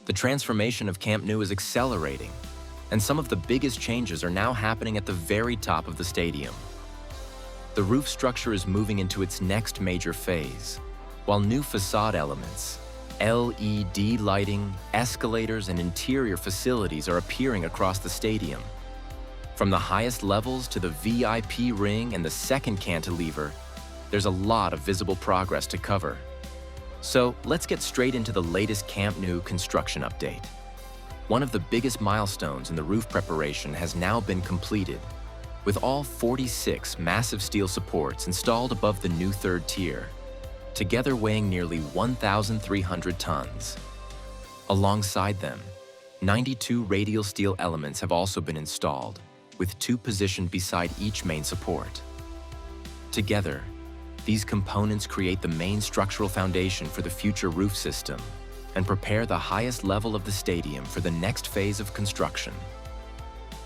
The transformation of Camp Nou is accelerating, and some of the biggest changes are now happening at the very top of the stadium. The roof structure is moving into its next major phase, while new facade elements, LED lighting, escalators, and interior facilities are appearing across the stadium. From the highest levels to the VIP ring and the second cantilever, there's a lot of visible progress to cover. So let's get straight into the latest Camp Nou construction update. One of the biggest milestones in the roof preparation has now been completed, with all 46 massive steel supports installed above the new third tier, together weighing nearly 1,300 tons. Alongside them, 92 radial steel elements have also been installed, with 2 positioned beside each main support. Together, these components create the main structural foundation for the future roof system and prepare the highest level of the stadium for the next phase of construction.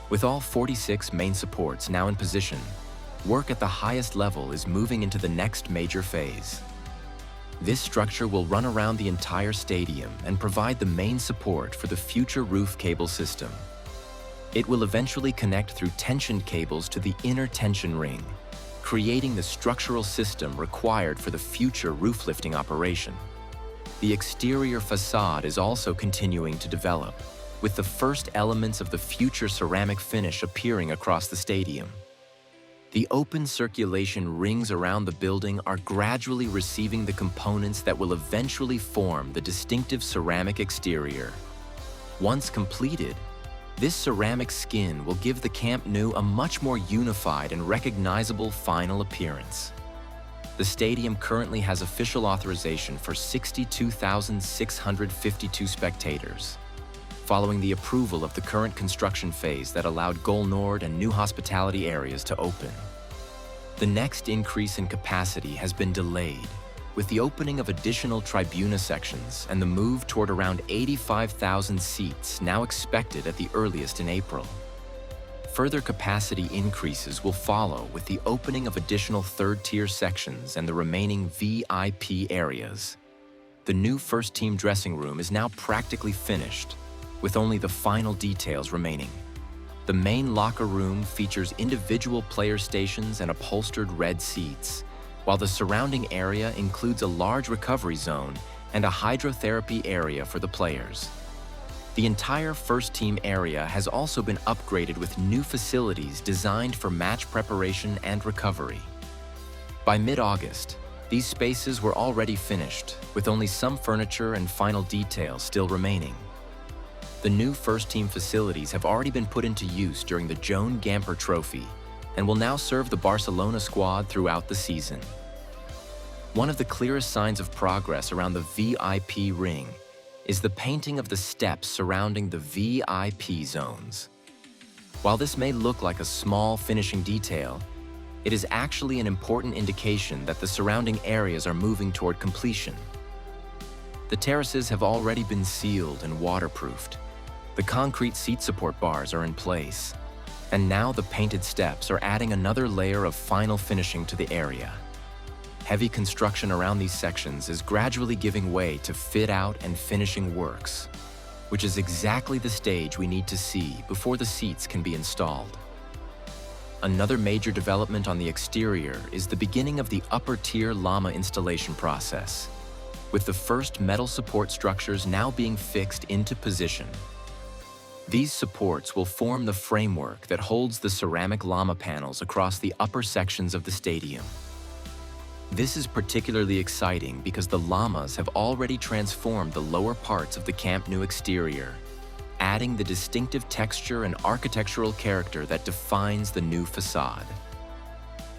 With all 46 main supports now in position, work at the highest level is moving into the next major phase. This structure will run around the entire stadium and provide the main support for the future roof cable system. It will eventually connect through tensioned cables to the inner tension ring, creating the structural system required for the future roof lifting operation. The exterior facade is also continuing to develop, with the first elements of the future ceramic finish appearing across the stadium. The open circulation rings around the building are gradually receiving the components that will eventually form the distinctive ceramic exterior. Once completed, this ceramic skin will give the Camp Nou a much more unified and recognizable final appearance. The stadium currently has official authorization for 62,652 spectators, following the approval of the current construction phase that allowed Goal Nord and new hospitality areas to open. The next increase in capacity has been delayed, with the opening of additional Tribuna sections and the move toward around 85,000 seats now expected at the earliest in April. Further capacity increases will follow with the opening of additional third-tier sections and the remaining VIP areas. The new first-team dressing room is now practically finished, with only the final details remaining. The main locker room features individual player stations and upholstered red seats, while the surrounding area includes a large recovery zone and a hydrotherapy area for the players. The entire first-team area has also been upgraded with new facilities designed for match preparation and recovery. By mid-August, these spaces were already finished, with only some furniture and final details still remaining. The new first-team facilities have already been put into use during the Joan Gamper Trophy and will now serve the Barcelona squad throughout the season. One of the clearest signs of progress around the VIP ring is the painting of the steps surrounding the VIP zones. While this may look like a small finishing detail, it is actually an important indication that the surrounding areas are moving toward completion. The terraces have already been sealed and waterproofed. The concrete seat support bars are in place, and now the painted steps are adding another layer of final finishing to the area. Heavy construction around these sections is gradually giving way to fit-out and finishing works, which is exactly the stage we need to see before the seats can be installed. Another major development on the exterior is the beginning of the upper-tier lama installation process, with the first metal support structures now being fixed into position. These supports will form the framework that holds the ceramic lama panels across the upper sections of the stadium. This is particularly exciting because the lamas have already transformed the lower parts of the Camp Nou exterior, adding the distinctive texture and architectural character that defines the new facade.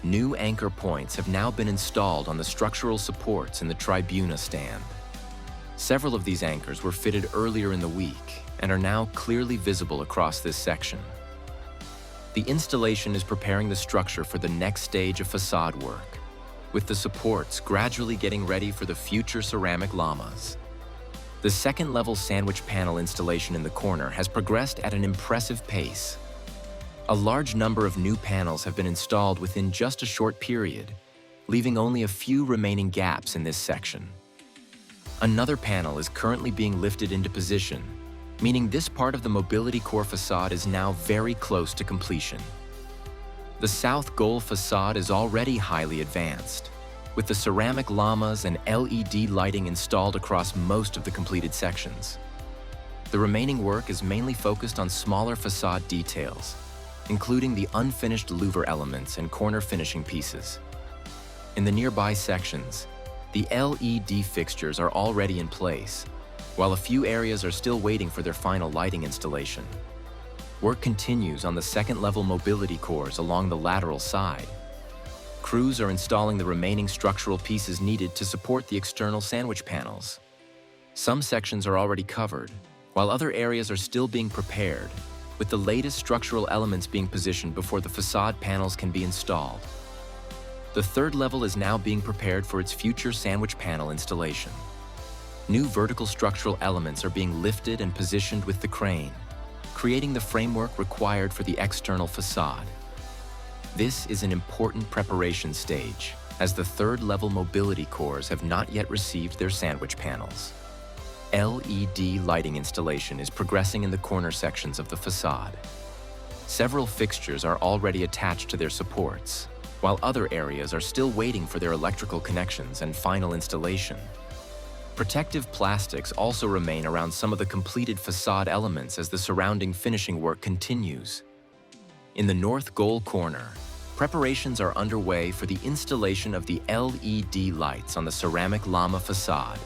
New anchor points have now been installed on the structural supports in the Tribuna stand. Several of these anchors were fitted earlier in the week and are now clearly visible across this section. The installation is preparing the structure for the next stage of facade work, with the supports gradually getting ready for the future ceramic lamas. The second-level sandwich panel installation in the corner has progressed at an impressive pace. A large number of new panels have been installed within just a short period, leaving only a few remaining gaps in this section. Another panel is currently being lifted into position, meaning this part of the mobility core facade is now very close to completion. The south goal facade is already highly advanced, with the ceramic llamas and LED lighting installed across most of the completed sections. The remaining work is mainly focused on smaller facade details, including the unfinished louver elements and corner finishing pieces. In the nearby sections, the LED fixtures are already in place, while a few areas are still waiting for their final lighting installation. Work continues on the second-level mobility cores along the lateral side. Crews are installing the remaining structural pieces needed to support the external sandwich panels. Some sections are already covered, while other areas are still being prepared, with the latest structural elements being positioned before the facade panels can be installed. The third level is now being prepared for its future sandwich panel installation. New vertical structural elements are being lifted and positioned with the crane, creating the framework required for the external facade. This is an important preparation stage, as the third-level mobility cores have not yet received their sandwich panels. LED lighting installation is progressing in the corner sections of the facade. Several fixtures are already attached to their supports, while other areas are still waiting for their electrical connections and final installation. Protective plastics also remain around some of the completed facade elements as the surrounding finishing work continues. In the north goal corner, preparations are underway for the installation of the LED lights on the ceramic llama facade.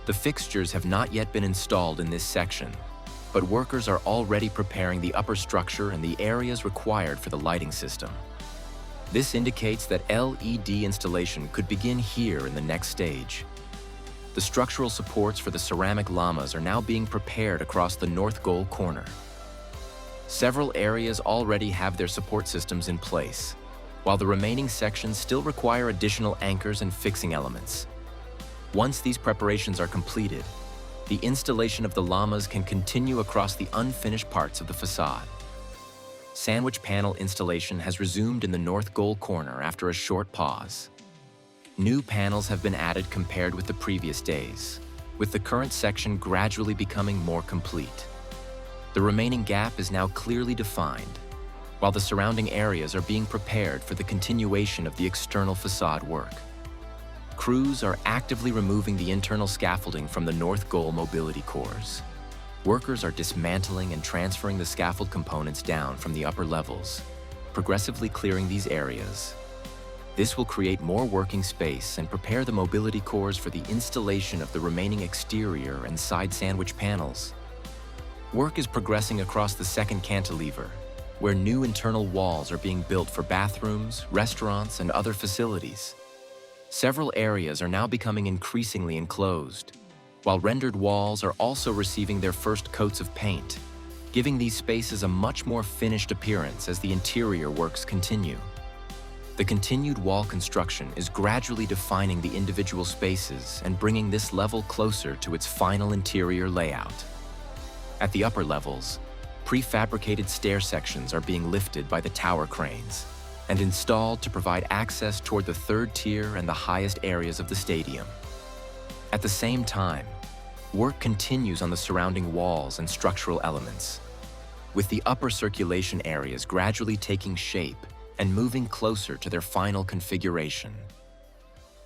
The fixtures have not yet been installed in this section, but workers are already preparing the upper structure and the areas required for the lighting system. This indicates that LED installation could begin here in the next stage. The structural supports for the ceramic llamas are now being prepared across the north goal corner. Several areas already have their support systems in place, while the remaining sections still require additional anchors and fixing elements. Once these preparations are completed, the installation of the llamas can continue across the unfinished parts of the facade. Sandwich panel installation has resumed in the north goal corner after a short pause. New panels have been added compared with the previous days, with the current section gradually becoming more complete. The remaining gap is now clearly defined, while the surrounding areas are being prepared for the continuation of the external facade work. Crews are actively removing the internal scaffolding from the north goal mobility cores. Workers are dismantling and transferring the scaffold components down from the upper levels, progressively clearing these areas. This will create more working space and prepare the mobility cores for the installation of the remaining exterior and side sandwich panels. Work is progressing across the second cantilever, where new internal walls are being built for bathrooms, restaurants, and other facilities. Several areas are now becoming increasingly enclosed, while rendered walls are also receiving their first coats of paint, giving these spaces a much more finished appearance as the interior works continue. The continued wall construction is gradually defining the individual spaces and bringing this level closer to its final interior layout. At the upper levels, prefabricated stair sections are being lifted by the tower cranes and installed to provide access toward the third tier and the highest areas of the stadium. At the same time, work continues on the surrounding walls and structural elements, with the upper circulation areas gradually taking shape and moving closer to their final configuration.